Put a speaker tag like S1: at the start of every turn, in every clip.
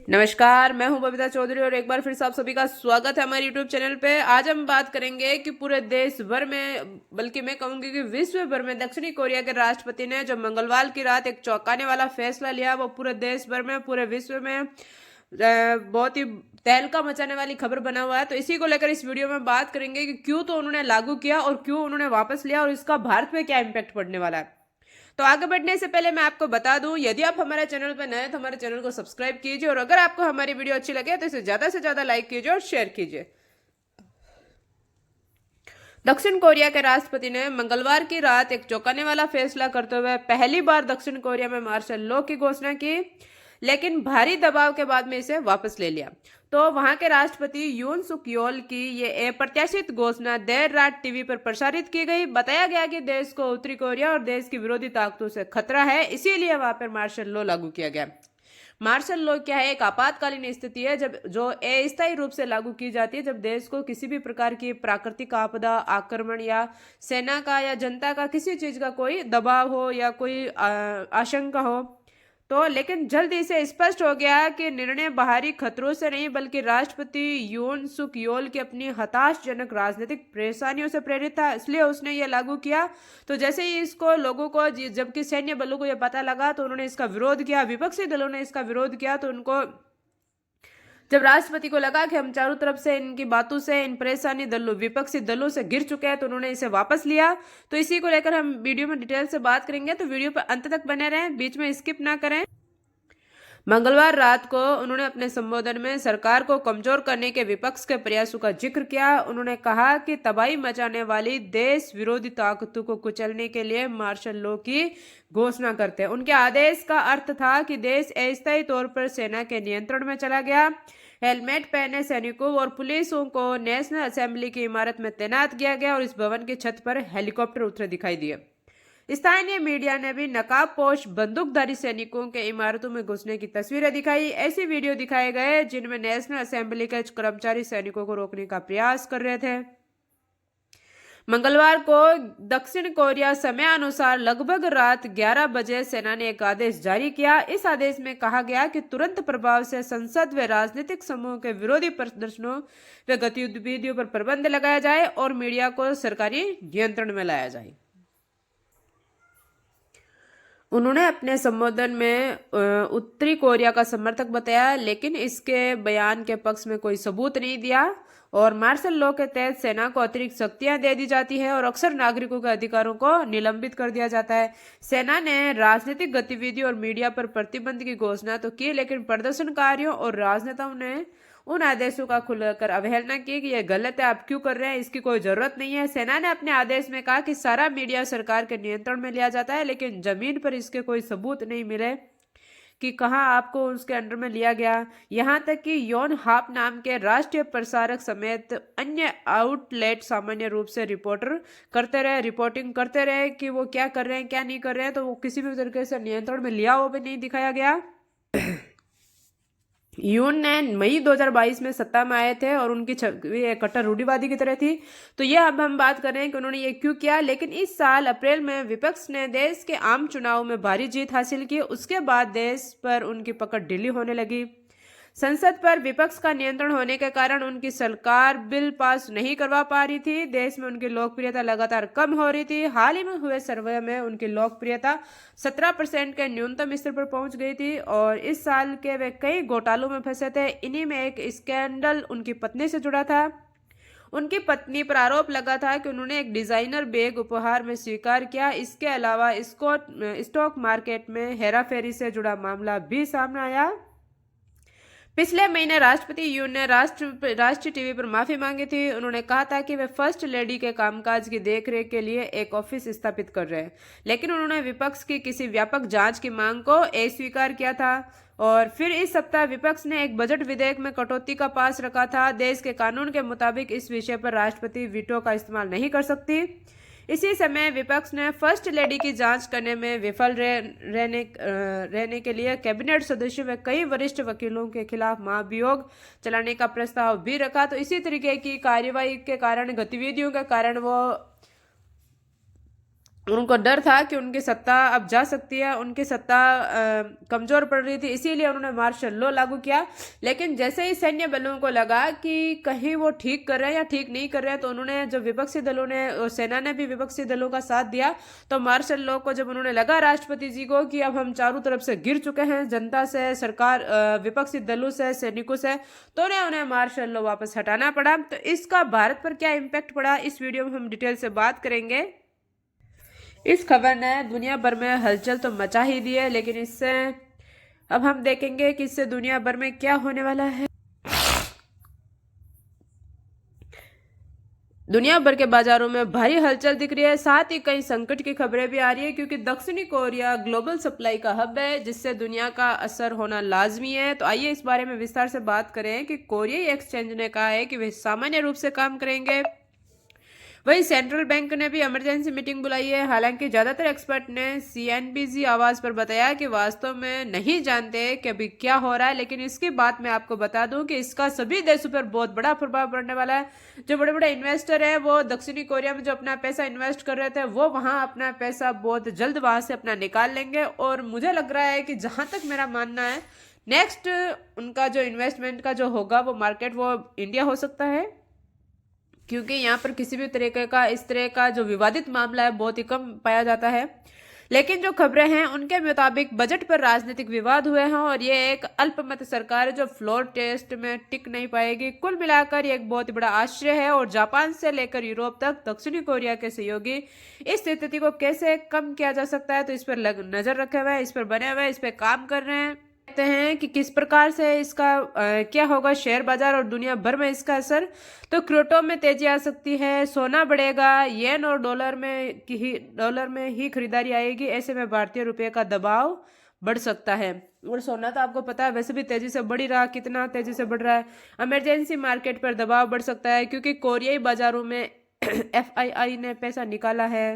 S1: नमस्कार, मैं हूं बबीता चौधरी और एक बार फिर से आप सभी का स्वागत है हमारे YouTube चैनल पे। आज हम बात करेंगे कि पूरे देश भर में, बल्कि मैं कहूंगी कि विश्व भर में, दक्षिणी कोरिया के राष्ट्रपति ने जो मंगलवार की रात एक चौंकाने वाला फैसला लिया, वो पूरे देश भर में, पूरे विश्व में बहुत ही तहलका मचाने वाली खबर बना हुआ है। तो इसी को लेकर इस वीडियो में बात करेंगे कि क्यों तो उन्होंने लागू किया और क्यों उन्होंने वापस लिया और इसका भारत पे क्या इम्पैक्ट पड़ने वाला है। तो आगे बढ़ने से पहले मैं आपको बता दूं, यदि आप हमारे चैनल पर नए हैं तो हमारे चैनल को सब्सक्राइब कीजिए और अगर आपको हमारी वीडियो अच्छी लगे तो इसे ज्यादा से ज्यादा लाइक कीजिए और शेयर कीजिए। दक्षिण कोरिया के राष्ट्रपति ने मंगलवार की रात एक चौंकाने वाला फैसला करते हुए पहली बार दक्षिण कोरिया में मार्शल लॉ की घोषणा की, लेकिन भारी दबाव के बाद में इसे वापस ले लिया। तो वहां के राष्ट्रपति यून सुक योल की ये अप्रत्याशित घोषणा देर रात टीवी पर प्रसारित की गई। बताया गया कि देश को उत्तरी कोरिया और देश की विरोधी ताकतों से खतरा है, इसीलिए वहां पर मार्शल लॉ लागू किया गया। मार्शल लॉ क्या है? एक आपातकालीन स्थिति है जब जो अस्थायी रूप से लागू की जाती है जब देश को किसी भी प्रकार की प्राकृतिक आपदा, आक्रमण या सेना का या जनता का किसी चीज का कोई दबाव हो या कोई आशंका हो। तो लेकिन जल्दी से स्पष्ट हो गया कि निर्णय बाहरी खतरों से नहीं बल्कि राष्ट्रपति यून सुक योल की अपनी हताशजनक राजनीतिक परेशानियों से प्रेरित था, इसलिए उसने ये लागू किया। तो जैसे ही इसको लोगों को, जबकि सैन्य बलों को यह पता लगा तो उन्होंने इसका विरोध किया, विपक्षी दलों ने इसका विरोध किया। तो उनको, जब राष्ट्रपति को लगा कि हम चारों तरफ से इनकी बातों से, इन परेशानी दलों, विपक्षी दलों से घिर चुके हैं, तो उन्होंने इसे वापस लिया। तो इसी को लेकर हम वीडियो में डिटेल से बात करेंगे, तो वीडियो पर अंत तक बने रहें, बीच में स्किप ना करें। मंगलवार रात को उन्होंने अपने संबोधन में सरकार को कमजोर करने के विपक्ष के प्रयासों का जिक्र किया। उन्होंने कहा कि तबाही मचाने वाली देश विरोधी ताकतों को कुचलने के लिए मार्शल लॉ की घोषणा करते हैं। उनके आदेश का अर्थ था कि देश अस्थायी तौर पर सेना के नियंत्रण में चला गया। हेलमेट पहने सैनिकों और पुलिसों को नेशनल असेंबली की इमारत में तैनात किया गया और इस भवन की छत पर हेलीकॉप्टर उतरे दिखाई दिए। स्थानीय मीडिया ने भी नकाबपोश बंदूकधारी सैनिकों के इमारतों में घुसने की तस्वीरें दिखाई। ऐसी वीडियो दिखाए गए जिनमें नेशनल असेंबली के कर्मचारी सैनिकों को रोकने का प्रयास कर रहे थे। मंगलवार को दक्षिण कोरिया समय अनुसार लगभग रात 11 बजे सेना ने एक आदेश जारी किया। इस आदेश में कहा गया कि तुरंत प्रभाव से संसद व राजनीतिक समूह के विरोधी प्रदर्शनों व गतिविधियों पर प्रतिबंध लगाया जाए और मीडिया को सरकारी नियंत्रण में लाया जाए। उन्होंने अपने संबोधन में उत्तरी कोरिया का समर्थक बताया, लेकिन इसके बयान के पक्ष में कोई सबूत नहीं दिया। और मार्शल लॉ के तहत सेना को अतिरिक्त शक्तियां दे दी जाती है और अक्सर नागरिकों के अधिकारों को निलंबित कर दिया जाता है। सेना ने राजनीतिक गतिविधि और मीडिया पर प्रतिबंध की घोषणा तो की, लेकिन प्रदर्शनकारियों और राजनेताओं ने उन आदेशों का खुलकर अवहेलना की कि यह गलत है, आप क्यों कर रहे हैं, इसकी कोई जरूरत नहीं है। सेना ने अपने आदेश में कहा कि सारा मीडिया सरकार के नियंत्रण में लिया जाता है, लेकिन जमीन पर इसके कोई सबूत नहीं मिले कि कहां आपको उसके अंडर में लिया गया। यहां तक कि योन हाप नाम के राष्ट्रीय प्रसारक समेत अन्य आउटलेट सामान्य रूप से रिपोर्टिंग करते रहे कि वो क्या कर रहे हैं, क्या नहीं कर रहे हैं। तो वो किसी भी तरीके से नियंत्रण में लिया वो भी नहीं दिखाया गया। यून ने मई 2022 में सत्ता में आए थे और उनकी छवि एक कट्टर रूढ़िवादी की तरह थी। तो ये अब हम बात कर रहे हैं कि उन्होंने ये क्यों किया। लेकिन इस साल अप्रैल में विपक्ष ने देश के आम चुनाव में भारी जीत हासिल की। उसके बाद देश पर उनकी पकड़ ढीली होने लगी। संसद पर विपक्ष का नियंत्रण होने के कारण उनकी सरकार बिल पास नहीं करवा पा रही थी। देश में उनकी लोकप्रियता लगातार कम हो रही थी। हाल ही में हुए सर्वे में उनकी लोकप्रियता 17% के न्यूनतम स्तर पर पहुंच गई थी और इस साल के वे कई घोटालों में फंसे थे। इन्हीं में एक स्कैंडल उनकी पत्नी से जुड़ा था। उनकी पत्नी पर आरोप लगा था कि उन्होंने एक डिजाइनर बैग उपहार में स्वीकार किया। इसके अलावा स्टॉक मार्केट में हेराफेरी से जुड़ा मामला भी सामने आया। पिछले महीने राष्ट्रपति यून ने राष्ट्रीय टीवी पर माफी मांगी थी। उन्होंने कहा था कि वे फर्स्ट लेडी के कामकाज की देखरेख के लिए एक ऑफिस स्थापित कर रहे हैं, लेकिन उन्होंने विपक्ष की किसी व्यापक जांच की मांग को अस्वीकार किया था। और फिर इस सप्ताह विपक्ष ने एक बजट विधेयक में कटौती का पास रखा था। देश के कानून के मुताबिक इस विषय पर राष्ट्रपति वीटो का इस्तेमाल नहीं कर सकती। इसी समय विपक्ष ने फर्स्ट लेडी की जांच करने में विफल रहने के लिए कैबिनेट सदस्यों व कई वरिष्ठ वकीलों के खिलाफ महाभियोग चलाने का प्रस्ताव भी रखा। तो इसी तरीके की कार्यवाही के कारण, गतिविधियों के कारण वो उनको डर था कि उनकी सत्ता अब जा सकती है, उनकी सत्ता कमजोर पड़ रही थी, इसीलिए उन्होंने मार्शल लॉ लागू किया। लेकिन जैसे ही सैन्य बलों को लगा कि कहीं वो ठीक कर रहे हैं या ठीक नहीं कर रहे हैं, तो उन्होंने, जो विपक्षी दलों ने और सेना ने भी विपक्षी दलों का साथ दिया। तो मार्शल लॉ को जब उन्होंने लगा राष्ट्रपति जी को कि अब हम चारों तरफ से गिर चुके हैं, जनता से, सरकार, विपक्षी दलों से, सैनिकों से, तो उन्हें मार्शल लॉ वापस हटाना पड़ा। तो इसका भारत पर क्या इम्पैक्ट पड़ा, इस वीडियो में हम डिटेल से बात करेंगे। इस खबर ने दुनिया भर में हलचल तो मचा ही दी है, लेकिन इससे अब हम देखेंगे कि इससे दुनिया भर में क्या होने वाला है। दुनिया भर के बाजारों में भारी हलचल दिख रही है, साथ ही कई संकट की खबरें भी आ रही है, क्योंकि दक्षिणी कोरिया ग्लोबल सप्लाई का हब है, जिससे दुनिया का असर होना लाजमी है। तो आइए इस बारे में विस्तार से बात करें कि कोरियाई एक्सचेंज ने कहा है कि वे सामान्य रूप से काम करेंगे। वहीं सेंट्रल बैंक ने भी इमरजेंसी मीटिंग बुलाई है। हालांकि ज्यादातर एक्सपर्ट ने CNBC आवाज पर बताया कि वास्तव में नहीं जानते कि अभी क्या हो रहा है, लेकिन इसकी बात मैं आपको बता दूं कि इसका सभी देशों पर बहुत बड़ा प्रभाव पड़ने वाला है। जो बड़े बड़े इन्वेस्टर है, वो दक्षिणी कोरिया में जो अपना पैसा इन्वेस्ट कर रहे थे, वो वहां अपना पैसा बहुत जल्द वहां से अपना निकाल लेंगे। और मुझे लग रहा है कि जहां तक मेरा मानना है, नेक्स्ट उनका जो इन्वेस्टमेंट का जो होगा वो मार्केट, वो इंडिया हो सकता है, क्योंकि यहाँ पर किसी भी तरीके का, इस तरह का जो विवादित मामला है, बहुत ही कम पाया जाता है। लेकिन जो खबरें हैं उनके मुताबिक बजट पर राजनीतिक विवाद हुए हैं और ये एक अल्पमत सरकार है जो फ्लोर टेस्ट में टिक नहीं पाएगी। कुल मिलाकर ये एक बहुत ही बड़ा आश्चर्य है और जापान से लेकर यूरोप तक दक्षिणी कोरिया के सहयोगी इस स्थिति को कैसे कम किया जा सकता है, तो इस पर नजर रखे हुए हैं, इस पर बने हुए हैं, इस पर काम कर रहे हैं। देखते हैं कि किस प्रकार से इसका क्या होगा शेयर बाजार और दुनिया भर में इसका असर। तो क्रूडो में तेजी आ सकती है, सोना बढ़ेगा, येन और डॉलर में ही खरीदारी आएगी। ऐसे में भारतीय रुपये का दबाव बढ़ सकता है। और सोना तो आपको पता है वैसे भी तेजी से बढ़ ही रहा, कितना तेजी से बढ़ रहा है। इमरजेंसी मार्केट पर दबाव बढ़ सकता है, क्योंकि कोरियाई बाजारों में FII ने पैसा निकाला है।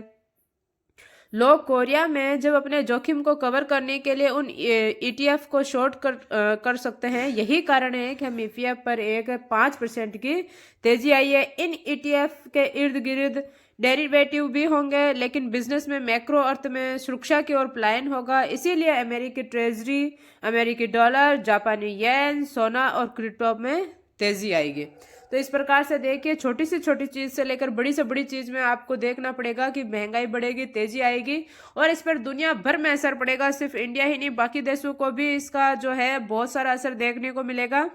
S1: लोग कोरिया में जब अपने जोखिम को कवर करने के लिए उन ETF को शॉर्ट कर सकते हैं। यही कारण है कि हम ETF पर एक 5% की तेजी आई है। इन ETF के इर्द गिर्द डेरिवेटिव भी होंगे, लेकिन बिजनेस में, मैक्रो अर्थ में सुरक्षा की ओर पलायन होगा। इसीलिए अमेरिकी ट्रेजरी, अमेरिकी डॉलर, जापानी येन, सोना और क्रिप्टो में तेजी आएगी। तो इस प्रकार से देखिए, छोटी से छोटी चीज से लेकर बड़ी से बड़ी चीज में आपको देखना पड़ेगा कि महंगाई बढ़ेगी, तेजी आएगी और इस पर दुनिया भर में असर पड़ेगा। सिर्फ इंडिया ही नहीं, बाकी देशों को भी इसका जो है बहुत सारा असर देखने को मिलेगा।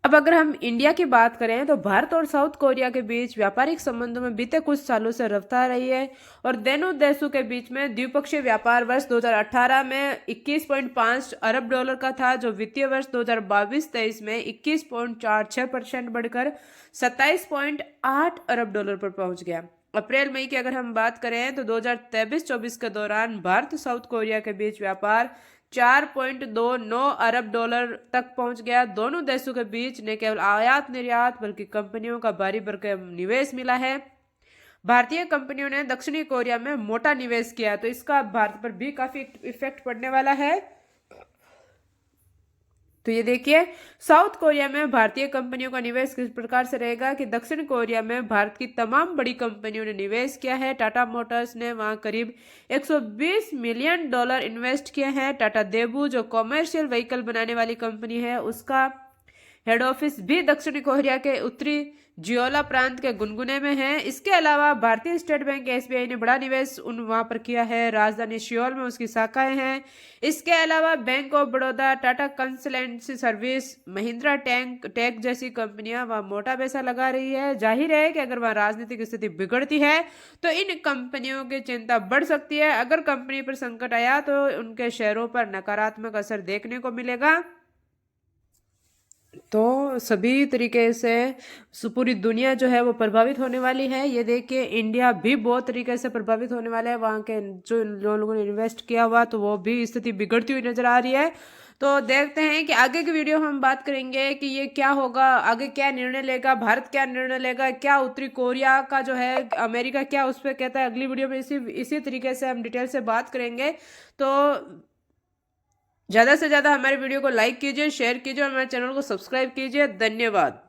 S1: अब अगर हम इंडिया की बात करें तो भारत और साउथ कोरिया के बीच व्यापारिक संबंधों में बीते कुछ सालों से रफ्तार रही है और दोनों देशों के बीच में द्विपक्षीय व्यापार वर्ष 2018 में 21.5 अरब डॉलर का था, जो वित्तीय वर्ष 2022-23 में 21.46% बढ़कर 27.8 अरब डॉलर पर पहुंच गया। अप्रैल मई की अगर हम बात करें तो 2023-24 के दौरान भारत साउथ कोरिया के बीच व्यापार 4.29 अरब डॉलर तक पहुंच गया। दोनों देशों के बीच न केवल आयात निर्यात बल्कि कंपनियों का भारी भरकम निवेश मिला है। भारतीय कंपनियों ने दक्षिणी कोरिया में मोटा निवेश किया, तो इसका भारत पर भी काफी इफेक्ट पड़ने वाला है। तो ये देखिए, साउथ कोरिया में भारतीय कंपनियों का निवेश किस प्रकार से रहेगा कि दक्षिण कोरिया में भारत की तमाम बड़ी कंपनियों ने निवेश किया है। टाटा मोटर्स ने वहां करीब 120 मिलियन डॉलर इन्वेस्ट किए हैं। टाटा देबू, जो कॉमर्शियल व्हीकल बनाने वाली कंपनी है, उसका हेड ऑफिस भी दक्षिण कोरिया के उत्तरी जियोला प्रांत के गुनगुने में है। इसके अलावा भारतीय स्टेट बैंक SBI ने बड़ा निवेश वहां पर किया है। राजधानी सियोल में उसकी शाखाएं हैं। इसके अलावा bank of Baroda, Tata consultancy service, Mahindra tech जैसी कंपनियां वहां मोटा पैसा लगा रही है। जाहिर है कि अगर वहां राजनीतिक स्थिति बिगड़ती है तो इन कंपनियों की चिंता बढ़ सकती है। अगर कंपनी पर संकट आया तो उनके शेयरों पर नकारात्मक असर देखने को मिलेगा। तो सभी तरीके से पूरी दुनिया जो है वो प्रभावित होने वाली है। ये देखिए, इंडिया भी बहुत तरीके से प्रभावित होने वाला है। वहाँ के जो लोगों ने इन्वेस्ट किया हुआ तो वो भी स्थिति बिगड़ती हुई नजर आ रही है। तो देखते हैं कि आगे की वीडियो में हम बात करेंगे कि ये क्या होगा, आगे क्या निर्णय लेगा, भारत क्या निर्णय लेगा, क्या उत्तरी कोरिया का जो है अमेरिका क्या उस पर कहता है। अगली वीडियो में इसी तरीके से हम डिटेल से बात करेंगे। तो ज़्यादा से ज़्यादा हमारे वीडियो को लाइक कीजिए, शेयर कीजिए और हमारे चैनल को सब्सक्राइब कीजिए। धन्यवाद।